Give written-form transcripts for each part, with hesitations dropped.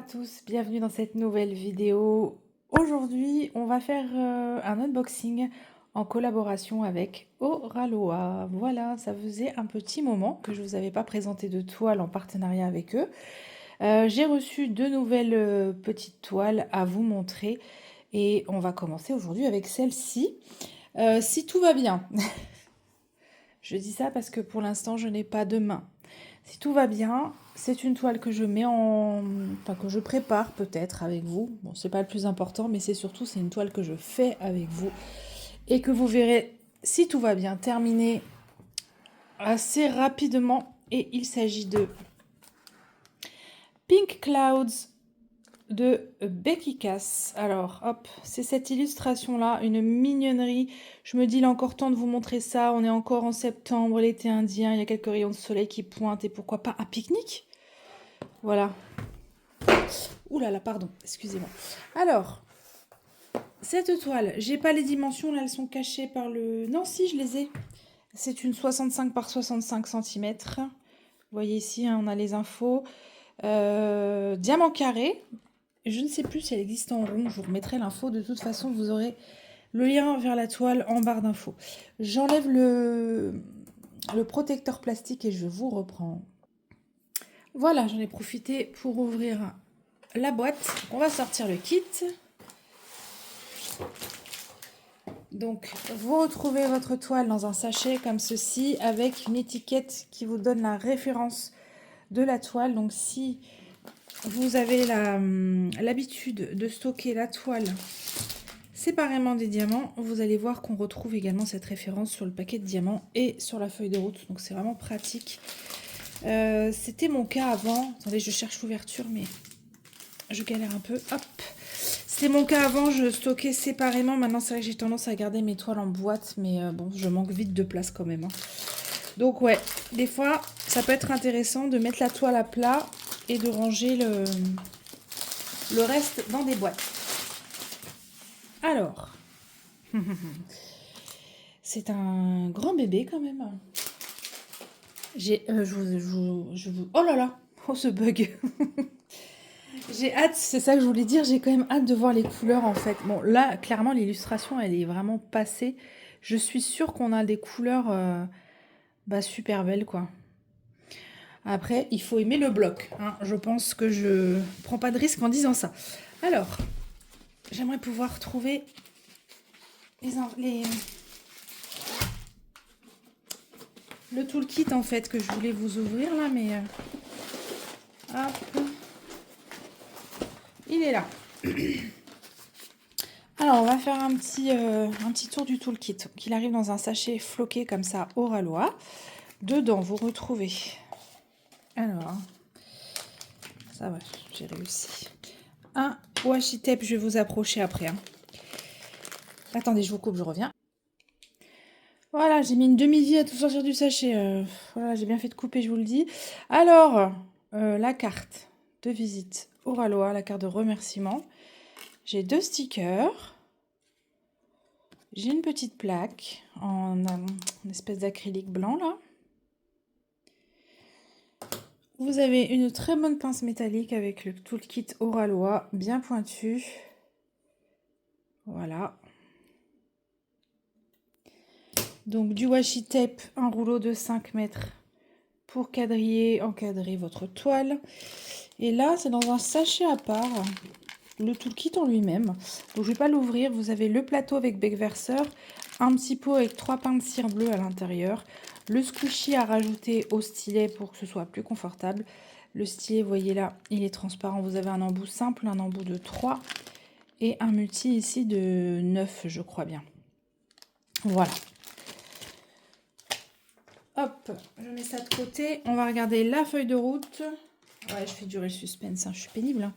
tous, bienvenue dans cette nouvelle vidéo. Aujourd'hui, on va faire un unboxing en collaboration avec Oraloa. Voilà, ça faisait un petit moment que je ne vous avais pas présenté de toile en partenariat avec eux. J'ai reçu deux nouvelles petites toiles à vous montrer et on va commencer aujourd'hui avec celle-ci. Si tout va bien, je dis ça parce que pour l'instant, je n'ai pas de main. Si tout va bien, c'est une toile que je mets que je prépare peut-être avec vous. Bon, c'est pas le plus important, mais c'est une toile que je fais avec vous et que vous verrez, si tout va bien, terminer assez rapidement. Et il s'agit de Pink Clouds de Becky Cass. Alors, hop, c'est cette illustration-là, une mignonnerie. Je me dis, il est encore temps de vous montrer ça. On est encore en septembre, l'été indien, il y a quelques rayons de soleil qui pointent et pourquoi pas un pique-nique. Voilà. Ouh là là, pardon, excusez-moi. Alors, cette toile, j'ai pas les dimensions, là, elles sont cachées par le... Non, si, je les ai. C'est une 65 par 65 cm. Vous voyez ici, hein, on a les infos. Diamant carré. Je ne sais plus si elle existe en rond, je vous remettrai l'info. De toute façon, vous aurez le lien vers la toile en barre d'infos. J'enlève le protecteur plastique et je vous reprends. Voilà, j'en ai profité pour ouvrir la boîte. On va sortir le kit. Donc, vous retrouvez votre toile dans un sachet comme ceci avec une étiquette qui vous donne la référence de la toile. Donc, si vous avez l'habitude de stocker la toile séparément des diamants, vous allez voir qu'on retrouve également cette référence sur le paquet de diamants et sur la feuille de route. Donc, c'est vraiment pratique. C'était mon cas avant. Attendez, je cherche l'ouverture, mais je galère un peu. Hop. C'était mon cas avant, je stockais séparément. Maintenant, c'est vrai que j'ai tendance à garder mes toiles en boîte, mais bon, je manque vite de place quand même. Hein. Donc ouais, des fois, ça peut être intéressant de mettre la toile à plat et de ranger le reste dans des boîtes. Alors, c'est un grand bébé quand même. Oh là là, oh ce bug. J'ai hâte, c'est ça que je voulais dire, j'ai quand même hâte de voir les couleurs en fait. Bon là, clairement l'illustration elle est vraiment passée. Je suis sûre qu'on a des couleurs super belles quoi. Après, il faut aimer le bloc. Hein. Je pense que je prends pas de risque en disant ça. Alors, j'aimerais pouvoir trouver le toolkit en fait que je voulais vous ouvrir là, mais hop. Il est là. Alors, on va faire un petit tour du toolkit. Donc, il arrive dans un sachet floqué comme ça, Oraloa. Dedans, vous retrouvez... Alors, ça va, j'ai réussi. Un washi tape, je vais vous approcher après. Hein. Attendez, je vous coupe, je reviens. Voilà, j'ai mis une demi-vie à tout sortir du sachet. Voilà, j'ai bien fait de couper, je vous le dis. Alors, la carte de visite Oraloa, la carte de remerciement. J'ai deux stickers. J'ai une petite plaque en espèce d'acrylique blanc là. Vous avez une très bonne pince métallique avec le toolkit Oraloa bien pointu. Voilà. Donc du washi tape, un rouleau de 5 mètres pour encadrer votre toile. Et là, c'est dans un sachet à part. Le toolkit en lui-même. Donc je vais pas l'ouvrir. Vous avez le plateau avec bec verseur, un petit pot avec 3 pains de cire bleue à l'intérieur, le squishy à rajouter au stylet pour que ce soit plus confortable. Le stylet, vous voyez là, il est transparent. Vous avez un embout simple, un embout de 3 et un multi ici de 9, je crois bien. Voilà. Hop, je mets ça de côté. On va regarder la feuille de route. Ouais, je fais durer le suspense, hein. Je suis pénible. Hein.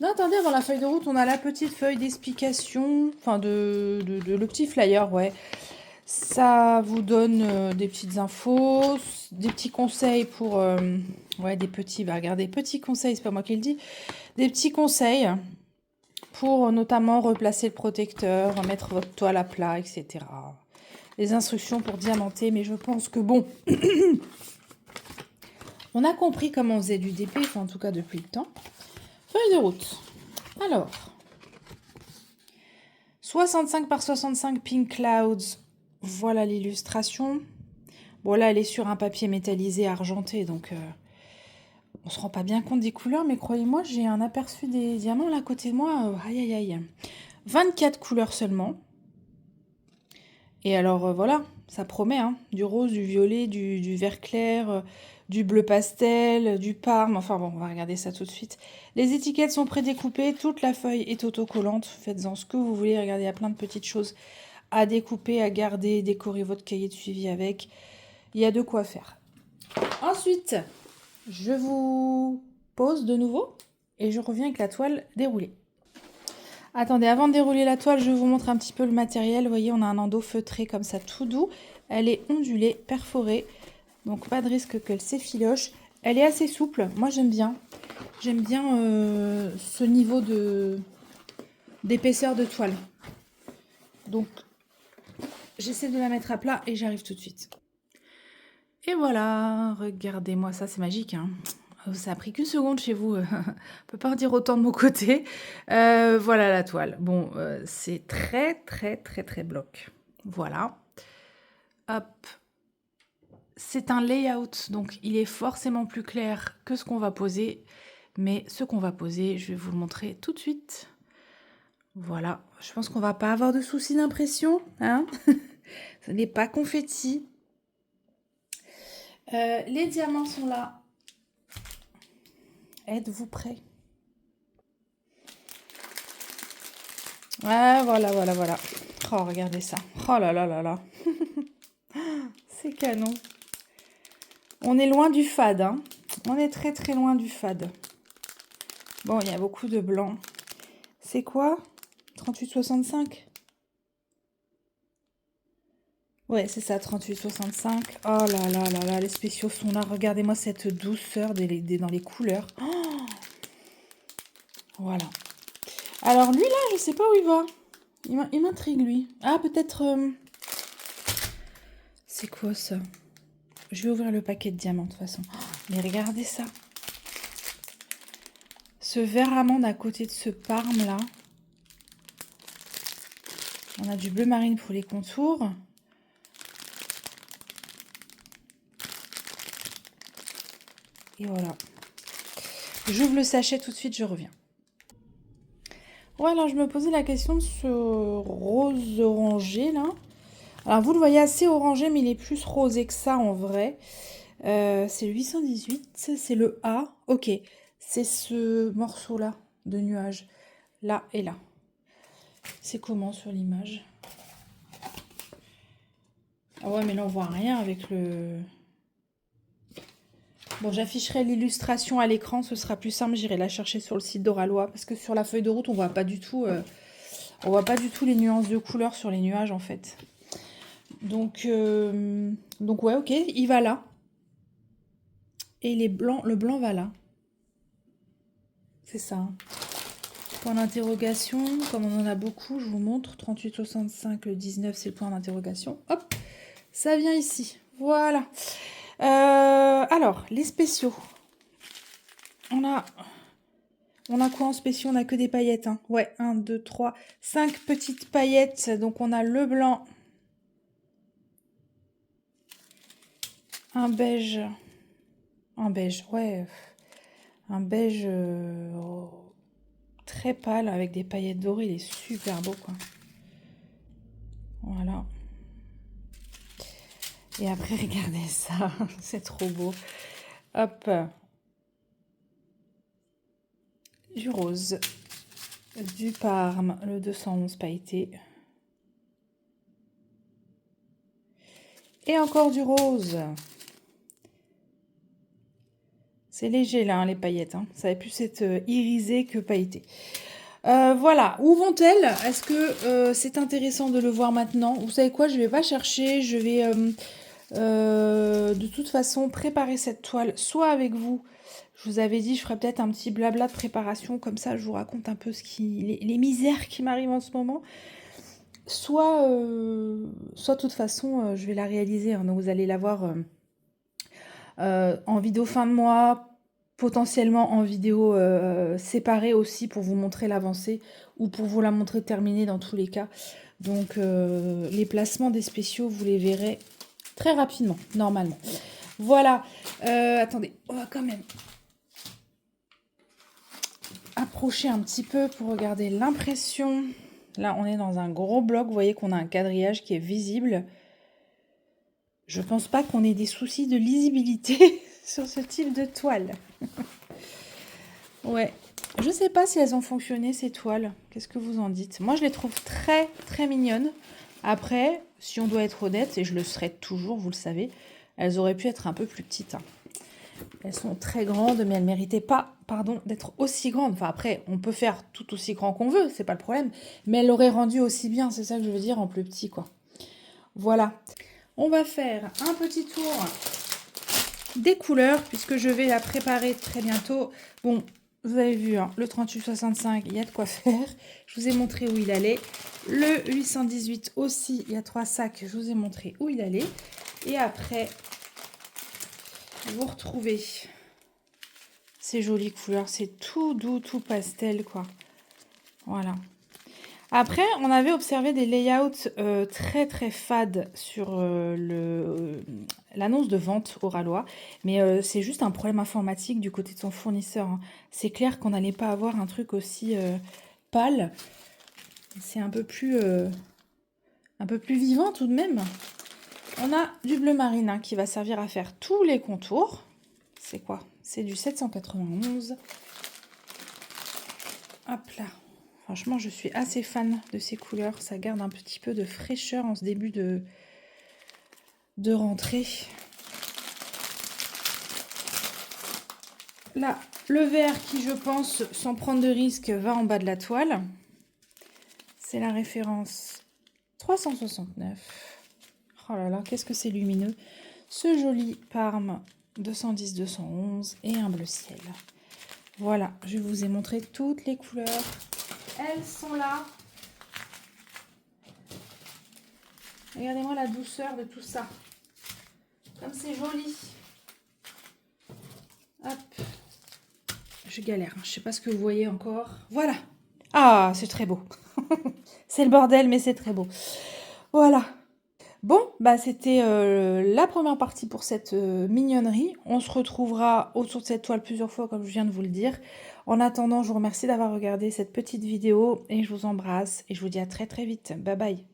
Non, attendez, avant la feuille de route, on a la petite feuille d'explication, enfin le petit flyer, ouais. Ça vous donne des petites infos, des petits conseils pour... ouais, des petits, bah regardez, petits conseils, c'est pas moi qui le dis. Des petits conseils pour notamment replacer le protecteur, remettre votre toile à plat, etc. Les instructions pour diamanter, mais je pense que bon... On a compris comment on faisait du DP, enfin en tout cas depuis le temps. Feuille de route. Alors, 65 par 65 Pink Clouds. Voilà l'illustration. Bon, là, elle est sur un papier métallisé argenté, donc on se rend pas bien compte des couleurs, mais croyez-moi, j'ai un aperçu des diamants là à côté de moi. Aïe, aïe, aïe. 24 couleurs seulement. Et alors, voilà, ça promet, hein. Du rose, du violet, du vert clair, du bleu pastel, du parme. Enfin bon, on va regarder ça tout de suite. Les étiquettes sont prédécoupées, toute la feuille est autocollante. Faites-en ce que vous voulez. Regardez, il y a plein de petites choses à découper, à garder, décorer votre cahier de suivi avec. Il y a de quoi faire. Ensuite, je vous pose de nouveau et je reviens avec la toile déroulée. Attendez, avant de dérouler la toile, je vous montre un petit peu le matériel. Vous voyez, on a un endos feutré comme ça, tout doux. Elle est ondulée, perforée, donc pas de risque qu'elle s'effiloche. Elle est assez souple, moi j'aime bien. J'aime bien ce niveau d'épaisseur de toile. Donc, j'essaie de la mettre à plat et j'arrive tout de suite. Et voilà, regardez-moi ça, c'est magique, hein. Ça a pris qu'une seconde chez vous, on peut pas en dire autant de mon côté. Voilà la toile. Bon, c'est très, très, très, très bloc. Voilà. Hop. C'est un layout, donc il est forcément plus clair que ce qu'on va poser. Mais ce qu'on va poser, je vais vous le montrer tout de suite. Voilà, je pense qu'on va pas avoir de soucis d'impression, hein. Ce n'est pas confetti. Les diamants sont là. Êtes-vous prêts? Ah, voilà, voilà, voilà. Oh, regardez ça. Oh là là là là. C'est canon. On est loin du fade, hein. On est très très loin du fade. Bon, il y a beaucoup de blanc. C'est quoi? 38,65? Ouais, c'est ça, 38,65. Oh là là là là, les spéciaux sont là. Regardez-moi cette douceur dans les couleurs. Oh, voilà. Alors lui là, je sais pas où il va. Il m'intrigue lui. Ah, peut-être... C'est quoi ça? Je vais ouvrir le paquet de diamants de toute façon. Oh, mais regardez ça. Ce vert amande à côté de ce parme là. On a du bleu marine pour les contours. Et voilà. J'ouvre le sachet tout de suite, je reviens. Ouais, alors je me posais la question de ce rose orangé là. Alors vous le voyez assez orangé, mais il est plus rosé que ça en vrai. C'est le 818, c'est le A. Ok, c'est ce morceau là de nuage. Là et là. C'est comment sur l'image? Ah ouais, mais là on voit rien avec le... Bon, j'afficherai l'illustration à l'écran, ce sera plus simple. J'irai la chercher sur le site d'Oralois parce que sur la feuille de route, on voit pas du tout les nuances de couleurs sur les nuages en fait. Donc ouais, ok, il va là. Et le blanc va là. C'est ça. Point d'interrogation, comme on en a beaucoup, je vous montre. 38,65, le 19, c'est le point d'interrogation. Hop, ça vient ici. Voilà. Alors, les spéciaux. On a quoi en spéciaux? On a que des paillettes, hein. Ouais, 1, 2, 3, 5 petites paillettes. Donc, on a le blanc. Un beige. Un beige, ouais. Un beige très pâle avec des paillettes dorées. Il est super beau, quoi. Voilà. Et après, regardez ça. C'est trop beau. Hop. Du rose. Du parme. Le 211 pailleté. Et encore du rose. C'est léger là, hein, les paillettes. Hein. Ça va plus être irisé que pailleté. Voilà. Où vont-elles? Est-ce que c'est intéressant de le voir maintenant? Vous savez quoi? Je ne vais pas chercher. Je vais de toute façon préparer cette toile soit avec vous. Je vous avais dit, je ferai peut-être un petit blabla de préparation. Comme ça, je vous raconte un peu les misères qui m'arrivent en ce moment. Soit de toute façon, je vais la réaliser. Hein, donc, vous allez la voir en vidéo fin de mois, potentiellement en vidéo séparée aussi pour vous montrer l'avancée ou pour vous la montrer terminée dans tous les cas. Donc les placements des spéciaux, vous les verrez très rapidement, normalement. Voilà. Attendez, on va quand même approcher un petit peu pour regarder l'impression. Là, on est dans un gros bloc. Vous voyez qu'on a un quadrillage qui est visible. Je pense pas qu'on ait des soucis de lisibilité sur ce type de toile. Ouais. Je sais pas si elles ont fonctionné, ces toiles. Qu'est-ce que vous en dites? Moi, je les trouve très, très mignonnes. Après, si on doit être honnête, et je le serai toujours, vous le savez, elles auraient pu être un peu plus petites. Elles sont très grandes, mais elles ne méritaient pas, pardon, d'être aussi grandes. Enfin, après, on peut faire tout aussi grand qu'on veut, c'est pas le problème. Mais elles l'auraient rendu aussi bien, c'est ça que je veux dire, en plus petit, quoi. Voilà. On va faire un petit tour des couleurs, puisque je vais la préparer très bientôt. Bon, vous avez vu, hein, le 3865, il y a de quoi faire. Je vous ai montré où il allait. Le 818 aussi, il y a 3 sacs, je vous ai montré où il allait. Et après, vous retrouvez ces jolies couleurs. C'est tout doux, tout pastel, quoi. Voilà. Après, on avait observé des layouts très très fades sur l'annonce de vente au Ralois, mais c'est juste un problème informatique du côté de son fournisseur, hein. C'est clair qu'on n'allait pas avoir un truc aussi pâle. C'est un peu plus vivant tout de même. On a du bleu marine, hein, qui va servir à faire tous les contours. C'est quoi? C'est du 791. Hop là. Franchement, je suis assez fan de ces couleurs. Ça garde un petit peu de fraîcheur en ce début de rentrée. Là, le vert qui, je pense, sans prendre de risque, va en bas de la toile. C'est la référence 369. Oh là là, qu'est-ce que c'est lumineux. Ce joli Parme 210-211 et un bleu ciel. Voilà, je vous ai montré toutes les couleurs. Elles sont là. Regardez-moi la douceur de tout ça. Comme c'est joli. Hop. Je galère. Je sais pas ce que vous voyez encore. Voilà. Ah, c'est très beau. C'est le bordel, mais c'est très beau. Voilà. Bon, bah c'était la première partie pour cette mignonnerie. On se retrouvera autour de cette toile plusieurs fois, comme je viens de vous le dire. En attendant, je vous remercie d'avoir regardé cette petite vidéo et je vous embrasse et je vous dis à très très vite. Bye bye.